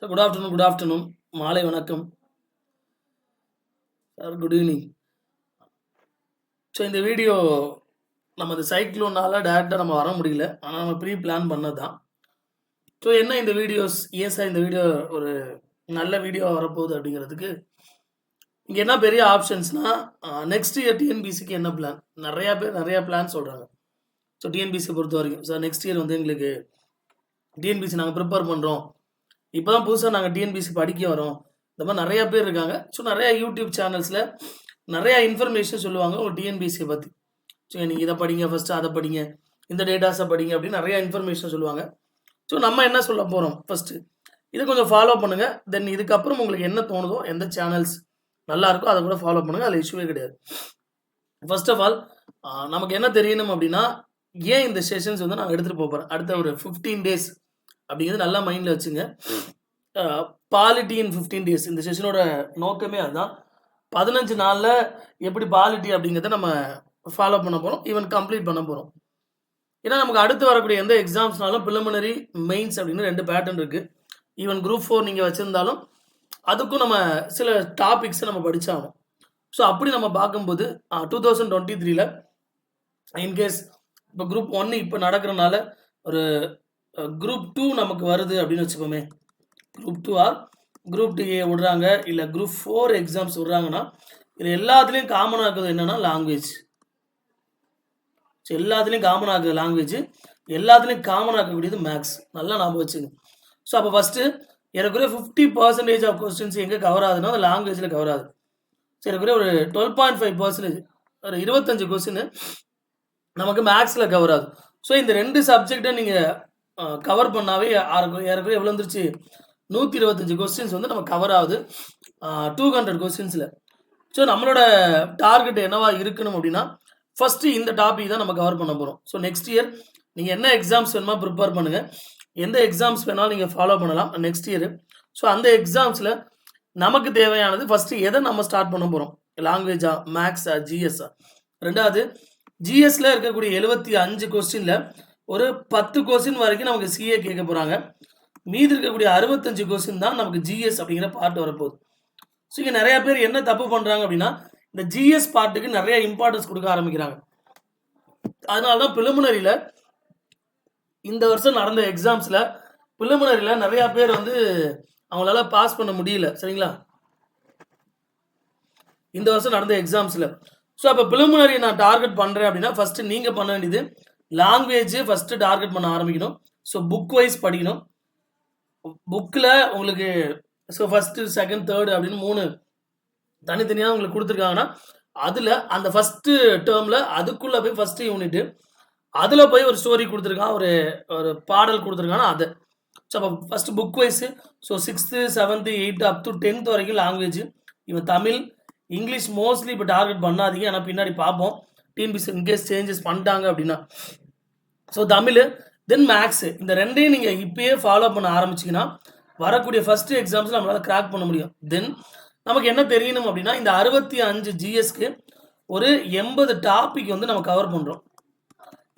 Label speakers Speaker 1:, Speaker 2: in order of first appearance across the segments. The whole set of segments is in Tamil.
Speaker 1: Sir, good afternoon. மாலை வணக்கம். Sir good evening. ஸோ இந்த வீடியோ நம்ம இந்த சைக்ளோனால டேரெக்டாக நம்ம வர முடியல. ஆனால் நம்ம ப்ரீ பிளான் பண்ணது தான். ஸோ என்ன இந்த வீடியோஸ் ஏன் சார் இந்த வீடியோ ஒரு நல்ல வீடியோ வரப்போகுது அப்படிங்கிறதுக்கு இங்கே என்ன பெரிய ஆப்ஷன்ஸ்னால் நெக்ஸ்ட் இயர் டிஎன்பிசிக்கு என்ன பிளான், நிறையா பேர் நிறையா பிளான் சொல்கிறாங்க. ஸோ டிஎன்பிசி பொறுத்த வரைக்கும் சார் நெக்ஸ்ட் இயர் வந்து எங்களுக்கு டிஎன்பிசி நாங்கள் ப்ரிப்பேர் பண்ணுறோம், இப்போ தான் புதுசாக நாங்கள் டிஎன்பிசி படிக்க வரோம், இந்த மாதிரி நிறையா பேர் இருக்காங்க. ஸோ நிறையா யூடியூப் சேனல்ஸில் நிறையா இன்ஃபர்மேஷன் சொல்லுவாங்க ஒரு டிஎன்பிசியை பற்றி. ஸோ நீங்கள் இதை படிங்க, ஃபஸ்ட்டு அதை படிங்க, இந்த டேட்டாஸை படிங்க அப்படின்னு நிறையா இன்ஃபர்மேஷன் சொல்லுவாங்க. ஸோ நம்ம என்ன சொல்ல போகிறோம், ஃபஸ்ட்டு இதை கொஞ்சம் ஃபாலோ பண்ணுங்கள். தென் இதுக்கப்புறம் உங்களுக்கு என்ன தோணுதோ, எந்த சேனல்ஸ் நல்லா இருக்கோ அதை கூட ஃபாலோ பண்ணுங்கள், அதில் இஷ்யூவே கிடையாது. ஃபர்ஸ்ட் ஆஃப் ஆல் நமக்கு என்ன தெரியணும் அப்படின்னா, ஏன் இந்த செஷன்ஸ் வந்து நான் எடுத்துகிட்டு போகிறேன் அடுத்த ஒரு 15 days அப்படிங்கிறது நல்லா மைண்டில் வச்சுங்க. பாலிட்டி இன் 15 days இந்த செஷனோட நோக்கமே அதுதான். 15 நாளில் எப்படி பாலிட்டி அப்படிங்கிறத நம்ம ஃபாலோ பண்ண போகிறோம், ஈவன் கம்ப்ளீட் பண்ண போகிறோம். ஏன்னா நமக்கு அடுத்து வரக்கூடிய எந்த எக்ஸாம்ஸ்னாலும் ப்ரிலிமினரி, மெயின்ஸ் அப்படின்னு 2 பேட்டர்ன் இருக்குது. ஈவன் குரூப் 4 நீங்கள் வச்சுருந்தாலும் அதுக்கும் நம்ம சில டாபிக்ஸை நம்ம படித்தாகணும். ஸோ அப்படி நம்ம பார்க்கும்போது 2023 இன்கேஸ் இப்போ குரூப் 1 இப்போ நடக்கிறனால ஒரு குரூப் 2 நமக்கு வருது அப்படின்னு வச்சுக்கோமே, குரூப் 2 ஆர் குரூப் 2A விடுறாங்க, இல்லை குரூப் 4 எக்ஸாம்ஸ் விடுறாங்கன்னா இது எல்லாத்துலேயும் காமனாக இருக்கிறது என்னென்னா லாங்குவேஜ். ஸோ எல்லாத்துலேயும் காமனாக இருக்கிற லாங்குவேஜ், எல்லாத்துலேயும் காமனாக இருக்கக்கூடியது மேக்ஸ். நல்லா ஞாபகம் வச்சுங்க. ஸோ அப்போ ஃபஸ்ட்டு எனக்குரிய 50% ஆஃப் கொஸ்டின்ஸ் எங்கே கவர் ஆகுதுன்னா அந்த லாங்குவேஜில் கவர் ஆகுது. ஸோ எனக்குரிய ஒரு 12.5%, ஒரு 25 கொஸ்டின் நமக்கு மேக்ஸில் கவர் ஆகுது. ஸோ இந்த 2 சப்ஜெக்டை நீங்கள் கவர் பண்ணாவே ஏறக்குறைய எவ்வளோ வந்துருச்சு, 125 கொஸ்டின்ஸ் வந்து நம்ம கவர் ஆகுது 200 கொஸ்டின்ஸில். ஸோ நம்மளோட டார்கெட் என்னவா இருக்கணும் அப்படின்னா, ஃபஸ்ட்டு இந்த டாபிக் தான் நம்ம கவர் பண்ண போகிறோம். ஸோ நெக்ஸ்ட் இயர் நீங்கள் என்ன எக்ஸாம்ஸ் வேணுமா ப்ரிப்பேர் பண்ணுங்கள், எந்த எக்ஸாம்ஸ் வேணாலும் நீங்கள் ஃபாலோ பண்ணலாம் நெக்ஸ்ட் இயர். ஸோ அந்த எக்ஸாம்ஸில் நமக்கு தேவையானது ஃபஸ்ட்டு எதை நம்ம ஸ்டார்ட் பண்ண போகிறோம், லாங்குவேஜா, மேக்ஸா, ஜிஎஸ்ஸா. ரெண்டாவது ஜிஎஸ்ல இருக்கக்கூடிய 75 கொஸ்டினில் ஒரு 10 கொஸ்டின் வரைக்கும் நமக்கு சிஏ கேட்க போகிறாங்க. மீதி இருக்கக்கூடிய 65 கொஸ்டின் தான் நமக்கு ஜிஎஸ் அப்படிங்கிற பார்ட் வரப்போகுது. ஸோ இங்கே நிறையா பேர் என்ன தப்பு பண்ணுறாங்க அப்படின்னா, இந்த ஜிஎஸ் பார்ட்டுக்கு நிறைய இம்பார்ட்டன்ஸ் கொடுக்க ஆரம்பிக்கிறாங்க. அதனால தான் ப்ரிலிமினரியில் இந்த வருஷம் நடந்த எக்ஸாம்ஸில் ப்ரிலிமினரியில் நிறையா பேர் வந்து அவங்களால பாஸ் பண்ண முடியல. சரிங்களா, இந்த வருஷம் நடந்த எக்ஸாம்ஸில். ஸோ அப்போ ப்ரிலிமினரி நான் டார்கெட் பண்ணுறேன் அப்படின்னா ஃபஸ்ட்டு நீங்கள் பண்ண வேண்டியது லாங்குவேஜ் ஃபஸ்ட்டு டார்கெட் பண்ண ஆரம்பிக்கணும். ஸோ புக் வைஸ் படிக்கணும். புக்கில் உங்களுக்கு ஸோ ஃபஸ்ட்டு, செகண்ட், தேர்டு அப்படின்னு 3 தனித்தனியாக உங்களுக்கு கொடுத்துருக்காங்கன்னா அதில் அந்த ஃபஸ்ட்டு டேர்மில் அதுக்குள்ளே போய் ஃபஸ்ட்டு யூனிட்டு அதில் போய் ஒரு ஸ்டோரி கொடுத்துருக்கான், ஒரு பாடல் கொடுத்துருக்காங்கன்னா அது. ஸோ அப்போ first book wise. So 6th, 7th, 8th up to 10th வரைக்கும் லாங்குவேஜ். இவன் தமிழ், இங்கிலீஷ் மோஸ்ட்லி இப்போ டார்கெட் பண்ணாதீங்க, ஆனால் பின்னாடி பார்ப்போம் டிஎன்பிசி இன்கேஸ் சேஞ்சஸ் பண்ணிட்டாங்க அப்படின்னா. ஸோ தமிழ், தென் மேக்ஸு, இந்த 2ஐயும் நீங்கள் இப்பயே ஃபாலோ பண்ண ஆரம்பிச்சிங்கன்னா வரக்கூடிய ஃபஸ்ட்டு எக்ஸாம்ஸில் நம்மளால் கிராக் பண்ண முடியும். தென் நமக்கு என்ன தெரியணும் அப்படின்னா, இந்த 65 ஜிஎஸ்க்கு ஒரு 80 டாபிக் வந்து நம்ம கவர் பண்ணுறோம்.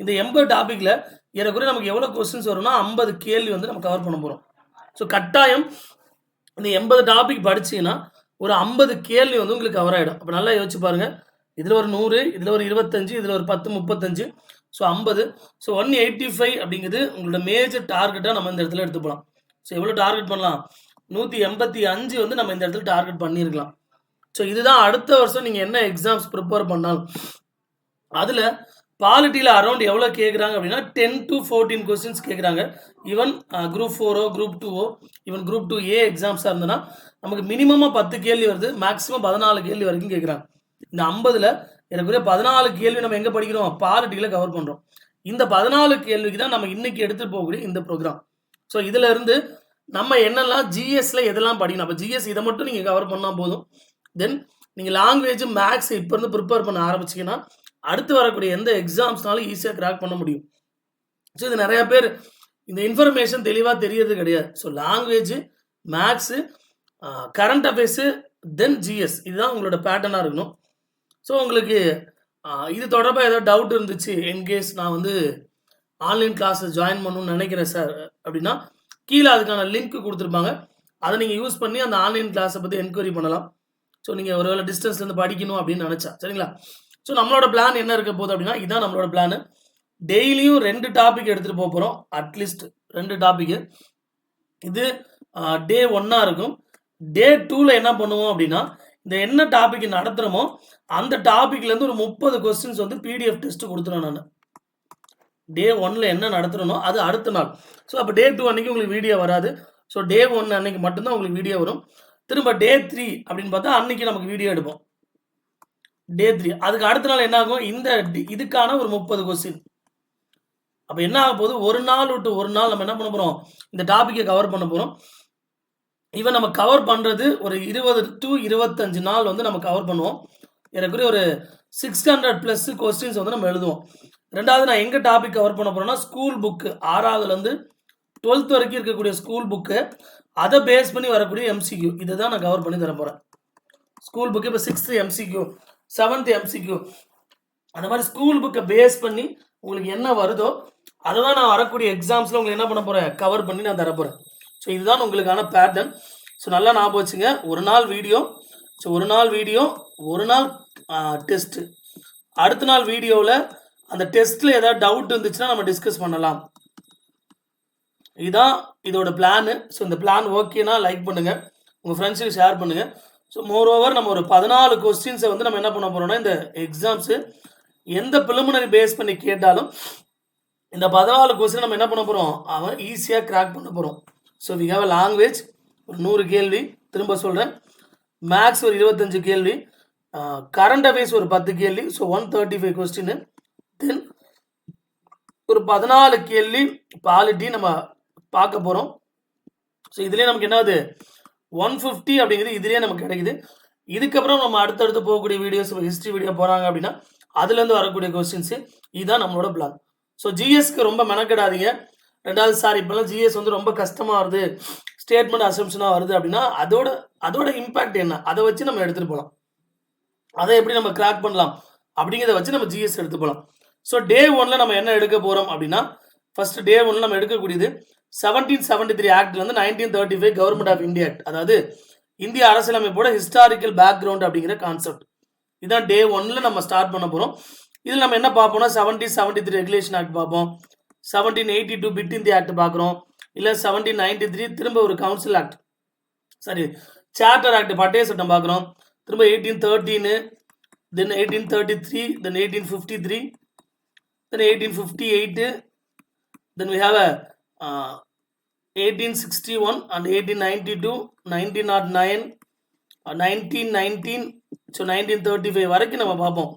Speaker 1: இந்த 80 டாப்பிக்கில் ஏறக்குறைய நமக்கு எவ்வளோ கொஸ்டின்ஸ் வரும்னா 50 கேள்வி வந்து நம்ம கவர் பண்ண போகிறோம். ஸோ கட்டாயம் இந்த 80 டாபிக் படிச்சிங்கன்னா ஒரு 50 கேள்வி வந்து உங்களுக்கு கவர் ஆகிடும். அப்போ நல்லா யோசிச்சு பாருங்கள், இதில் ஒரு 100, இதில் ஒரு 25, இதில் ஒரு 10, 35, ஸோ 50. ஸோ 185 அப்படிங்கிறது உங்களோட மேஜர் டார்கெட்டாக நம்ம இந்த இடத்துல எடுத்து போகலாம். ஸோ எவ்வளோ டார்கெட் பண்ணலாம், 185 வந்து நம்ம இந்த இடத்துல டார்கெட் பண்ணியிருக்கலாம். ஸோ இதுதான் அடுத்த வருஷம் நீங்கள் என்ன எக்ஸாம்ஸ் ப்ரிப்பேர் பண்ணாலும் அதில் பாலிட்டியில் அரௌண்ட் எவ்வளோ கேட்குறாங்க அப்படின்னா 10 to 14 கொஸ்டின்ஸ் கேட்குறாங்க. ஈவன் குரூப் 4ஓ குரூப் 2ஓ ஈவன் குரூப் 2A எக்ஸாம்ஸாக இருந்ததுன்னா நமக்கு மினிமமாக 10 கேள்வி வருது, மேக்ஸிமம் 14 கேள்வி வரைக்கும் கேட்குறாங்க. இந்த 50ல் எனக்குரிய 14 கேள்வி நம்ம எங்கே படிக்கிறோம், பாலிட்டியில் கவர் பண்ணுறோம். இந்த 14 கேள்விக்கு தான் நம்ம இன்னைக்கு எடுத்துகிட்டு போகக்கூடிய இந்த ப்ரோக்ராம். ஸோ இதில் இருந்து நம்ம என்னெல்லாம் ஜிஎஸ்ல எதெல்லாம் படிக்கணும், அப்போ ஜிஎஸ் இதை மட்டும் நீங்கள் கவர் பண்ணால் போதும். தென் நீங்கள் லாங்குவேஜ், மேக்ஸ் இப்போ இருந்து ப்ரிப்பேர் பண்ண ஆரம்பிச்சிங்கன்னா அடுத்து வரக்கூடிய எந்த எக்ஸாம்ஸ்னாலும் ஈஸியாக கிராக் பண்ண முடியும். ஸோ இது நிறையா பேர் இந்த இன்ஃபர்மேஷன் தெளிவாக தெரியறது கிடையாது. So language, maths, current affairs, then GS, இதுதான் உங்களோட பேட்டர்னாக இருக்கணும். ஸோ உங்களுக்கு இது தொடர்பாக ஏதாவது டவுட் இருந்துச்சு, இன்கேஸ் நான் வந்து ஆன்லைன் கிளாஸஸ் ஜாயின் பண்ணணும்னு நினைக்கிறேன் சார் அப்படின்னா கீழே அதுக்கான லிங்க் கொடுத்துருப்பாங்க. அதை நீங்கள் யூஸ் பண்ணி அந்த ஆன்லைன் கிளாஸை பற்றி என்கொயரி பண்ணலாம். ஸோ நீங்கள் ஒருவேளை டிஸ்டன்ஸ்லேருந்து படிக்கணும் அப்படின்னு நினச்சா சரிங்களா. ஸோ நம்மளோட பிளான் என்ன இருக்க போகுது அப்படின்னா இதான் நம்மளோட பிளான். டெய்லியும் 2 டாபிக் எடுத்துகிட்டு போக போகிறோம். அட்லீஸ்ட் 2 டாபிக்கு. இது டே 1 இருக்கும். டே 2ல் என்ன பண்ணுவோம் அப்படின்னா இந்த என்ன டாபிக் நடத்துகிறோமோ அந்த டாபிக்லேருந்து ஒரு 30 கொஸ்டின்ஸ் வந்து பிடிஎஃப் டெஸ்ட் கொடுத்துருவேன் நான். டே 1ல் என்ன நடத்துகிறனோ அது அடுத்த நாள். ஸோ அப்போ டே 2 அன்றைக்கி உங்களுக்கு வீடியோ வராது. ஸோ டே 1 அன்றைக்கி மட்டும்தான் உங்களுக்கு வீடியோ வரும். திரும்ப டே 3 அப்படின்னு பார்த்தா அன்றைக்கி நமக்கு வீடியோ எடுப்போம். டே 3 அதுக்கு அடுத்த நாள் என்ன ஆகும், இந்த இதுக்கான ஒரு 30 கொஸ்டின். அப்போ என்ன ஆக போகுது, ஒரு நாள் விட்டு ஒரு நாள் நம்ம என்ன பண்ண போகிறோம், இந்த டாப்பிக்கை கவர் பண்ண போகிறோம். ஈவன் நம்ம கவர் பண்ணுறது ஒரு 20 to 25 நாள் வந்து நம்ம கவர் பண்ணுவோம். எனக்குரிய ஒரு 600+ கொஸ்டின்ஸ் வந்து நம்ம எழுதுவோம். ரெண்டாவது நான் எங்கே டாபிக் கவர் பண்ண போகிறேன்னா ஸ்கூல் புக்கு 6ஆவதுலேருந்து 12th வரைக்கும் இருக்கக்கூடிய ஸ்கூல் புக்கு, அதை பேஸ் பண்ணி வரக்கூடிய எம்சிக்யூ, இதை தான் நான் கவர் பண்ணி தர போகிறேன். ஸ்கூல் புக்கு இப்போ 6th எம்சிக்யூ, 7th எம்சிக்யூ, அந்த மாதிரி ஸ்கூல் புக்கை பேஸ் பண்ணி உங்களுக்கு என்ன வருதோ அதை தான் நான் வரக்கூடிய எக்ஸாம்ஸில் உங்களுக்கு என்ன பண்ண போகிறேன், கவர் பண்ணி நான் தரப்போகிறேன். ஸோ இதுதான் உங்களுக்கான பேட்டர்ன். ஸோ நல்லா ஞாபகம் வச்சுங்க, ஒரு நாள் வீடியோ, ஸோ ஒரு நாள் வீடியோ, ஒரு நாள் டெஸ்ட்டு. அடுத்த நாள் வீடியோவில் அந்த டெஸ்ட்டில் ஏதாவது டவுட் இருந்துச்சுன்னா நம்ம டிஸ்கஸ் பண்ணலாம். இதுதான் இதோட பிளானு. ஸோ இந்த பிளான் ஓகேனா லைக் பண்ணுங்கள், உங்கள் ஃப்ரெண்ட்ஸுக்கு ஷேர் பண்ணுங்கள். ஸோ மோர் ஓவர் நம்ம ஒரு 14 கொஸ்டின்ஸை வந்து நம்ம என்ன பண்ண போகிறோம்னா இந்த எக்ஸாம்ஸு எந்த ப்ரிலிமினரி பேஸ் பண்ணி கேட்டாலும் இந்த 14 கொஸ்டின் நம்ம என்ன பண்ண போகிறோம், அவன் ஈஸியாக கிராக் பண்ண போகிறோம். So we have a language ஒரு 100 கேள்வி, திரும்ப சொல்கிறேன். மேக்ஸ் ஒரு 25 கேள்வி, கரண்ட் அஃபேர்ஸ் ஒரு 10 கேள்வி, ஸோ 135 கொஸ்டின். தென் ஒரு 14 கேள்வி பாலிட்டி நம்ம பார்க்க போகிறோம். ஸோ இதுலேயே நமக்கு என்னது 150 அப்படிங்கிறது இதுலேயே நமக்கு கிடைக்குது. இதுக்கப்புறம் நம்ம அடுத்தடுத்து போகக்கூடிய வீடியோஸ், ஹிஸ்ட்ரி வீடியோ போகிறாங்க அப்படின்னா அதுலேருந்து வரக்கூடிய கொஸ்டின்ஸு, இதுதான் நம்மளோட பிளான். ஸோ ஜிஎஸ்க்கு ரொம்ப மெனக்கிடாதீங்க. ரெண்டாவது சார் இப்போல்லாம் ஜிஎஸ் வந்து ரொம்ப கஷ்டமாக வருது, ஸ்டேட்மெண்ட் அசம்ஷனாக வருது அப்படின்னா அதோட இம்பேக்ட் என்ன, அதை வச்சு நம்ம எடுத்துகிட்டு போகலாம். அதை எப்படி நம்ம கிராக் பண்ணலாம் அப்படிங்கிறத வச்சு நம்ம ஜிஎஸ் எடுத்து போகலாம். ஸோ டே 1ல் நம்ம என்ன எடுக்க போகிறோம் அப்படின்னா ஃபர்ஸ்ட் டே 1ல் நம்ம எடுக்கக்கூடியது 1773 ஆக்ட் வந்து 1935 கவர்மெண்ட் ஆஃப் இந்தியா ஆக்ட், அதாவது இந்திய அரசியலமைப்போட ஹிஸ்டாரிக்கல் பேக்ரவுண்ட் அப்படிங்கிற கான்செப்ட். இதுதான் டே 1ல் நம்ம ஸ்டார்ட் பண்ண போகிறோம். இதில் நம்ம என்ன பார்ப்போம்னா 1773 ரெகுலேஷன் ஆக்ட் பார்ப்போம், 1782 பிட் இந்தியா ஆக்ட் பார்க்குறோம், இல்லை 1793 திரும்ப ஒரு council act, sorry charter act பட்டய சட்டம் பார்க்குறோம், திரும்ப 1813, தென் 1833, தென் 1853, then 1858, then we have a 1861 and 1892, 1909, 1919, so 1935 வரைக்கும் நம்ம பார்ப்போம்.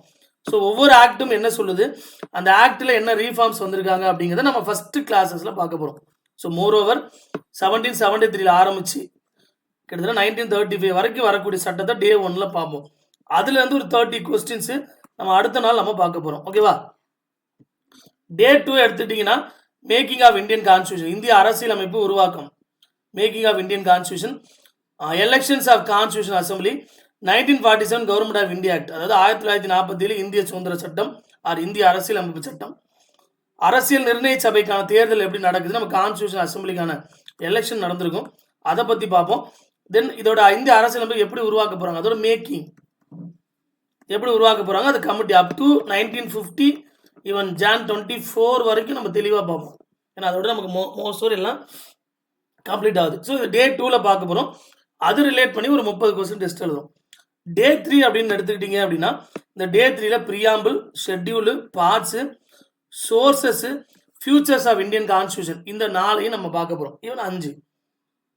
Speaker 1: ஸோ ஒவ்வொரு ஆக்டும் என்ன சொல்லுது, அந்த ஆக்டில் என்ன ரீஃபார்ம்ஸ் வந்திருக்காங்க அப்படிங்கிறத நம்ம ஃபர்ஸ்ட் கிளாஸஸில் பார்க்க போகிறோம். ஸோ மோர் ஓவர் 1773 ஆரம்பிச்சு கிட்டத்தட்ட 1935 வரைக்கும் வரக்கூடிய சட்டத்தை டே 1ல் பார்ப்போம். அதுலேருந்து ஒரு 30 கொஸ்டின்ஸு நம்ம அடுத்த நாள் நம்ம பார்க்க போகிறோம். ஓகேவா. டே 2 எடுத்துட்டிங்கன்னா மேக்கிங் ஆஃப் இந்தியன் கான்ஸ்டியூஷன், இந்திய அரசியலமைப்பு உருவாக்கம், making of Indian constitution, elections of constitution assembly, 1947 government of India act, அதாவது 1947 இந்திய சுதந்திர சட்டம் ஆர் இந்திய அரசியலமைப்பு சட்டம், அரசியல் நிர்ணய சபைக்கான தேர்தல் எப்படி நடக்குது, நம்ம கான்ஸ்டியூஷன் அசம்பிளிக்கான எலெக்ஷன் நடந்திருக்கும், அதை பற்றி பார்ப்போம். தென் இதோட இந்திய அரசியலமைப்பு எப்படி உருவாக்க போகிறாங்க, அதோட மேக்கிங் எப்படி உருவாக்க போகிறாங்க, அது committee up to 1950 even Jan 24 வரைக்கும் நம்ம தெளிவாக பார்ப்போம். ஏன்னா அதோட நமக்கு மோஸ்ட் எல்லாம் கம்ப்ளீட் ஆகுது. ஸோ டே 2ல் பார்க்க போகிறோம். அது ரிலேட் பண்ணி ஒரு 30 கொஸ்டின் டெஸ்ட் எழுதும். டே 3 அப்படின்னு எடுத்துக்கிட்டீங்க அப்படின்னா இந்த டே 3ல் preamble, schedule, parts, sources, features of Indian constitution, இந்த 4ஐயும் நம்ம பார்க்க போகிறோம். ஈவன் 5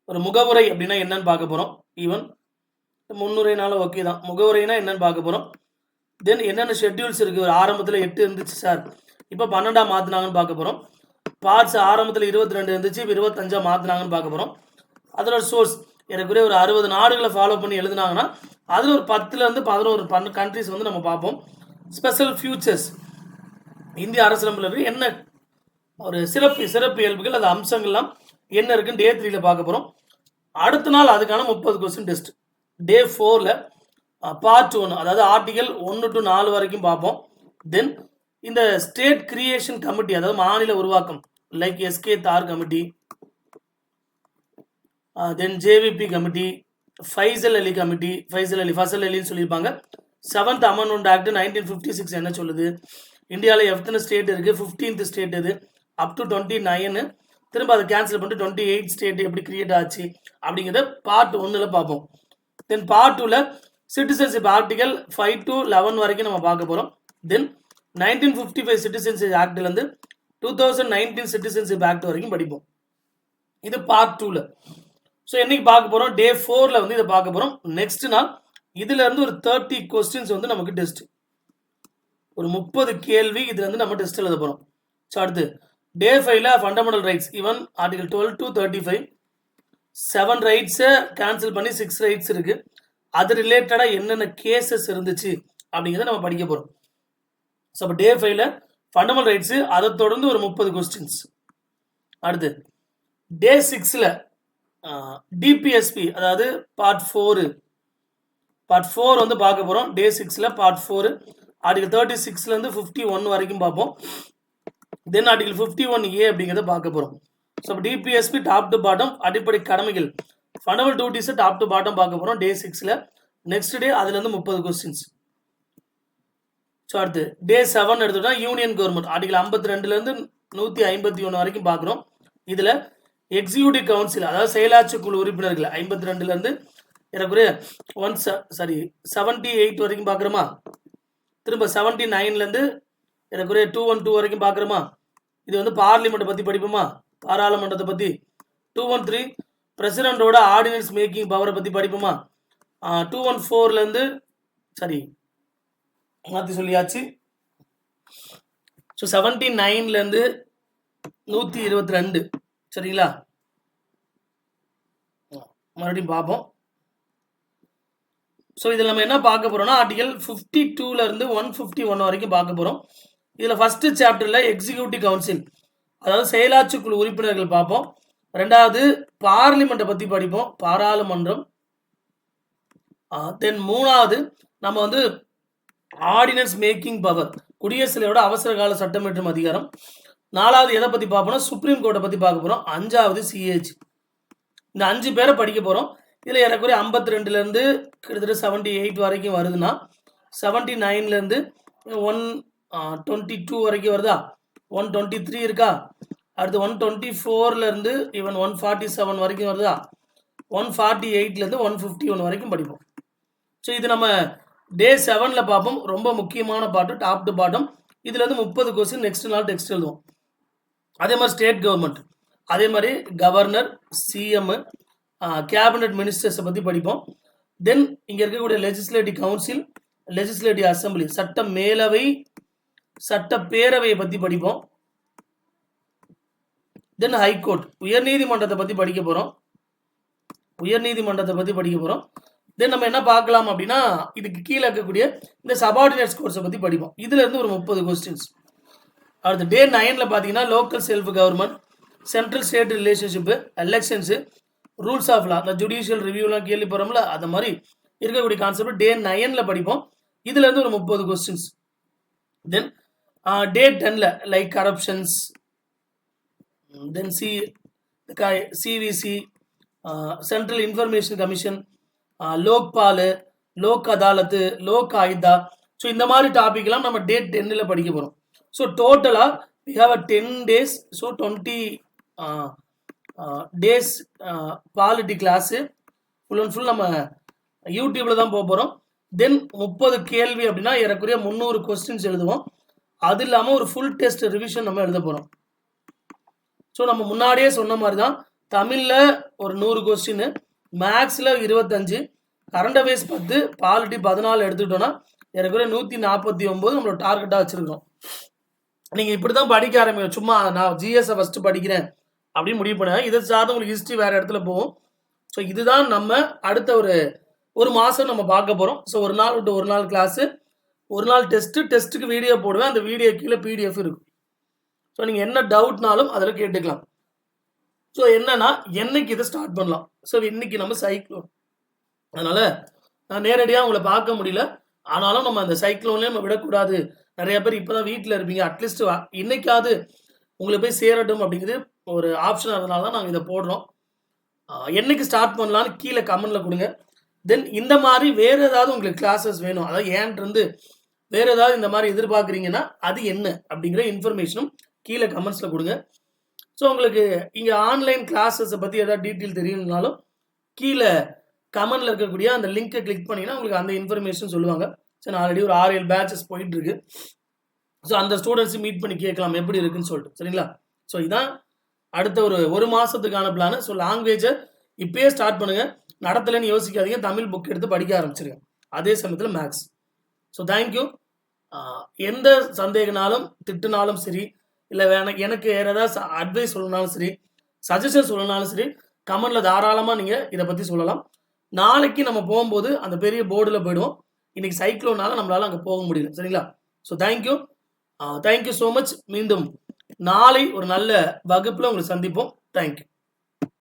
Speaker 1: ஒரு முகவுரை அப்படின்னா என்னன்னு பார்க்க போகிறோம். ஈவன் முன்னுரைனாலும் ஓகே தான், முகவுரைனா என்னன்னு பார்க்க போகிறோம். தென் என்னென்ன ஷெட்யூல்ஸ் இருக்குது, ஒரு ஆரம்பத்தில் 8 இருந்துச்சு சார், இப்போ 12 மாற்றினாங்கன்னு பார்க்க போகிறோம். பார்ட்ஸ் ஆரம்பத்தில் 22 இருந்துச்சு, இப்போ 25 மாற்றினாங்கன்னு பார்க்க போகிறோம். அதோட சோர்ஸ் எனக்குரிய ஒரு 60 நாடுகளை ஃபாலோ பண்ணி எழுதுனாங்கன்னா அதில் ஒரு 10லேருந்து 11 கண்ட்ரிஸ் வந்து நம்ம பார்ப்போம். ஸ்பெஷல் ஃபியூச்சர்ஸ், இந்திய அரசியலமைப்பில் என்ன ஒரு சிறப்பு இயல்புகள், அது அம்சங்கள்லாம் என்ன இருக்குன்னு டே 3ல் பார்க்க போகிறோம். அடுத்த நாள் அதுக்கான 30 கொஸ்டின் டெஸ்ட். டே 4ல் பார்ட் 1, அதாவது ஆர்டிகல் 1 to 4 வரைக்கும் பார்ப்போம். தென் இந்த ஸ்டேட் கிரியேஷன் கமிட்டி, அதாவது மாநில உருவாக்கம், லைக் எஸ்கே தார் கமிட்டி, தென் ஜேவிபி கமிட்டி, ஃபைசல் அலி கமிட்டி, ஃபசல் அலின்னு சொல்லியிருப்பாங்க. 7th அமெண்ட்மெண்ட் ஆக்ட் 1956 என்ன சொல்லுது, இந்தியாவில் எத்தனை ஸ்டேட் இருக்குது, 15th ஸ்டேட் இது, அப் டு 29, திரும்ப அதை கேன்சல் பண்ணிட்டு 28 ஸ்டேட் எப்படி கிரியேட் ஆச்சு அப்படிங்கிறத பார்ட் 1ல் பார்ப்போம். தென் பார்ட் 2ல் சிட்டிசன்ஷிப் ஆர்டிகல் 5 to 11 வரைக்கும் நம்ம பார்க்க போகிறோம். தென் 1955 சிட்டிசன்ஷிப் ஆக்ட்லேருந்து 2019 சிட்டிசன்ஷிப் ஆக்ட் வரைக்கும் படிப்போம். இது பார்ட் 2ல். ஸோ என்னைக்கு பார்க்க போகிறோம், டே 4ல் வந்து இதை பார்க்க போகிறோம். நெக்ஸ்ட் நாள் இதுலேருந்து ஒரு 30 கொஸ்டின்ஸ் வந்து நமக்கு டெஸ்ட், ஒரு 30 கேள்வி இதுலேருந்து நம்ம டெஸ்ட் எழுத போகிறோம். ஸோ அடுத்து டே 5ல் fundamental rights even article 12 to 35, 7 ரைட்ஸை கேன்சல் பண்ணி 6 ரைட்ஸ் இருக்குது. அது ரிலேட்டடாக என்னென்ன கேசஸ் இருந்துச்சு அப்படிங்கிறத நம்ம படிக்க போகிறோம். ஸோ அப்போ டே 5ல் ஃபண்டமெண்டல் ரைட்ஸு, அதை தொடர்ந்து ஒரு 30 கொஸ்டின்ஸ். அடுத்து டே 6ல் டிபிஎஸ்பி, அதாவது பார்ட் 4 வந்து பார்க்க போகிறோம். டே 6ல் பார்ட் 4 ஆர்டிகல் 36லேருந்து 51 வரைக்கும் பார்ப்போம். தென் ஆர்டிகல் 51A அப்படிங்கிறத பார்க்க போகிறோம். ஸோ அப்போ டிபிஎஸ்பி டாப் டு பாட்டம், அடிப்படை கடமைகள், ஃபண்டமெண்டல் டியூட்டிஸை டாப் டு பாட்டம் பார்க்க போகிறோம் டே 6ல். நெக்ஸ்ட் டே அதுலேருந்து 30 கொஸ்டின்ஸ். ஸோ அடுத்து டே 7 எடுத்துட்டோம்னா யூனியன் கவர்மெண்ட், ஆர்டிகல் 52லேருந்து 151 வரைக்கும் பார்க்குறோம். இதில் எக்ஸிக்யூட்டிவ் கவுன்சில், அதாவது செயலாட்சி குழு உறுப்பினர்கள் 52லேருந்து எனக்குரிய 78 வரைக்கும் பார்க்குறோமா. திரும்ப 79லேருந்து எனக்குரிய 212 வரைக்கும் பார்க்குறோமா. இது வந்து பார்லிமெண்ட்டை பற்றி படிப்போமா, பாராளுமன்றத்தை பற்றி. 213 பிரசிடென்ட்டோட ஆர்டினன்ஸ் மேக்கிங் பவரை பற்றி படிப்போமா. 214லேருந்து மாற்றி சொல்லியாச்சு. ஸோ 79லேருந்து 122, சரிங்களா. மறுபடியும் பார்ப்போம். ஸோ இதில் நம்ம என்ன பார்க்க போகிறோம்னா ஆர்டிகல் 52லேருந்து 151 வரைக்கும் பார்க்க போகிறோம். இதில் ஃபஸ்ட்டு சாப்டரில் எக்ஸிக்யூட்டிவ் கவுன்சில், அதாவது செயலாட்சி குழு உறுப்பினர்கள் பார்ப்போம். ரெண்டாவது பார்லிமெண்ட்டை பற்றி படிப்போம், பாராளுமன்றம். தென் மூணாவது நம்ம வந்து ஆர்டினன்ஸ் மேக்கிங் பவர், குடியரசுத் தலைவரோட அவசர கால சட்டம் இயற்றும் அதிகாரம். நாலாவது எதை பற்றி பார்ப்போம்னா சுப்ரீம் கோர்ட்டை பற்றி பார்க்க போகிறோம். அஞ்சாவது சிஏஜி. இந்த 5 பேரை படிக்க போகிறோம். இதில் ஏறக்குறைய 52லேருந்து கிட்டத்தட்ட 78 வரைக்கும் வருதுன்னா 79லேருந்து 122 வரைக்கும் வருதா, 123 இருக்கா, அடுத்து 124லேருந்து ஈவன் 147 வரைக்கும் வருதா, 148லேருந்து 151 வரைக்கும் படிப்போம். ஸோ இது நம்ம டே 7ல் பார்ப்போம். ரொம்ப முக்கியமான பாட்டு, டாப் டு பாட்டம். இதுலேருந்து 30 கொஸ்டின் நெக்ஸ்ட் நாள் டெக்ஸ்ட் எழுதுவோம். அதே மாதிரி ஸ்டேட் கவர்மெண்ட், அதே மாதிரி கவர்னர், சிஎம், கேபினட் மினிஸ்டர்ஸை பற்றி படிப்போம். தென் இங்கே இருக்கக்கூடிய லெஜிஸ்லேட்டிவ் கவுன்சில், லெஜிஸ்லேட்டிவ் அசம்பிளி, சட்ட மேலவை, சட்டப்பேரவையை பற்றி படிப்போம். தென் ஹைகோர்ட், உயர்நீதிமன்றத்தை பற்றி படிக்க போகிறோம். தென் நம்ம என்ன பார்க்கலாம் அப்படின்னா இதுக்கு கீழே இருக்கக்கூடிய இந்த சபார்டினேட்ஸ் கோர்ஸை பற்றி படிப்போம். இதுலேருந்து ஒரு 30 கொஸ்டின்ஸ். அடுத்து டே 9ல் பார்த்தீங்கன்னா local self government, central state relationship, elections, rules of law, இந்த ஜுடிஷியல் ரிவ்யூலாம் கேள்வி போகிறோம்ல, அது மாதிரி இருக்கக்கூடிய கான்செப்ட் டே 9ல் படிப்போம். இதுலேருந்து ஒரு 30 கொஸ்டின்ஸ். தென் டே 10ல் like corruptions, then CVC, central information commission, Lokpal, Lok Adalat, Lok Ayukta. So இந்த மாதிரி டாபிக்லாம் நம்ம டே 10ல் படிக்க போகிறோம். ஸோ டோட்டலாக we have a 10 days, so 20 days polity class full and full நம்ம யூடியூப்பில் தான் போக போகிறோம். தென் 30 கேள்வி அப்படின்னா ஏறக்குறைய 300 கொஸ்டின்ஸ் எழுதுவோம். அது இல்லாமல் ஒரு ஃபுல் டெஸ்ட் ரிவிஷன் நம்ம எழுத போகிறோம். ஸோ நம்ம முன்னாடியே சொன்ன மாதிரி தான் தமிழில் ஒரு 100 கொஸ்டின், மேக்ஸில் 25, கரண்ட் அஃபேர்ஸ் 10, பாலிட்டி 14 எடுத்துக்கிட்டோன்னா ஏறக்குறைய 149 நம்மளோட டார்கெட்டாக வச்சுருக்கோம். நீங்கள் இப்படி தான் படிக்க ஆரம்பிக்கும். சும்மா நான் ஜிஎஸை ஃபஸ்ட்டு படிக்கிறேன் அப்படின்னு முடிவு பண்ணுவேன். இதை சார்ந்து உங்களுக்கு ஹிஸ்ட்ரி வேறு இடத்துல போகும். ஸோ இதுதான் நம்ம அடுத்த ஒரு மாதம் நம்ம பார்க்க போகிறோம். ஸோ ஒரு நாள் விட்டு ஒரு நாள் கிளாஸு, ஒரு நாள் டெஸ்ட்டுக்கு வீடியோ போடுவேன். அந்த வீடியோ கீழே பிடிஎஃப் இருக்கும். ஸோ நீங்கள் என்ன டவுட்னாலும் அதில் கேட்டுக்கலாம். ஸோ என்னன்னா என்னைக்கு இதை ஸ்டார்ட் பண்ணலாம். ஸோ இன்னைக்கு நம்ம சைக்ளோன், அதனால் நான் நேரடியாக உங்களை பார்க்க முடியல. ஆனாலும் நம்ம அந்த சைக்ளோன்லேயே நம்ம விடக்கூடாது. நிறைய பேர் இப்போ தான் வீட்டில் இருப்பீங்க. அட்லீஸ்ட் இன்னைக்காவது உங்களை போய் சேரட்டும் அப்படிங்கிறது ஒரு ஆப்ஷன். அதனால தான் நாங்கள் இதை போடுறோம். என்னைக்கு ஸ்டார்ட் பண்ணலான்னு கீழே கமெண்ட்டில் கொடுங்க. தென் இந்த மாதிரி வேறு ஏதாவது உங்களுக்கு கிளாஸஸ் வேணும், அதாவது ஏன்ட்டு வேறு ஏதாவது இந்த மாதிரி எதிர்பார்க்குறீங்கன்னா அது என்ன அப்படிங்கிற இன்ஃபர்மேஷனும் கீழே கமெண்ட்ஸில் கொடுங்க. ஸோ உங்களுக்கு இங்கே ஆன்லைன் கிளாஸஸை பற்றி ஏதாவது டீட்டெயில் தெரியணும்னாலும் கீழே கமெண்டில் இருக்கக்கூடிய அந்த லிங்க்கை கிளிக் பண்ணிங்கன்னா உங்களுக்கு அந்த இன்ஃபர்மேஷன் சொல்லுவாங்க. ஸோ நான் ஆல்ரெடி ஒரு 6-7 பேட்சஸ் போயிட்டுருக்கு. ஸோ அந்த ஸ்டூடெண்ட்ஸை மீட் பண்ணி கேட்கலாம் எப்படி இருக்குன்னு சொல்லிட்டு, சரிங்களா? ஸோ இதான் அடுத்த ஒரு மாதத்துக்கான பிளான். ஸோ லாங்குவேஜை இப்பயே ஸ்டார்ட் பண்ணுங்கள், நடத்தலைன்னு யோசிக்காதீங்க, தமிழ் புக் எடுத்து படிக்க ஆரம்பிச்சிருங்க, அதே சமயத்தில் மேக்ஸ். So thank you. எந்த சந்தேகனாலும் திட்டுனாலும் சரி, இல்லை எனக்கு வேறு ஏதாவது அட்வைஸ் சொல்லணும்னாலும் சரி, சஜஷன் சொல்லணும்னாலும் சரி, கமெண்டில் தாராளமாக நீங்கள் இதை பற்றி சொல்லலாம். நாளைக்கு நம்ம போகும்போது அந்த பெரிய போர்டில் போயிடுவோம். இன்னைக்கு சைக்ளோனால நம்மளால அங்கே போக முடியல, சரிங்களா? So thank you so much. மீண்டும் நாளை ஒரு நல்ல வகுப்பில் உங்களை சந்திப்போம். தேங்க்யூ.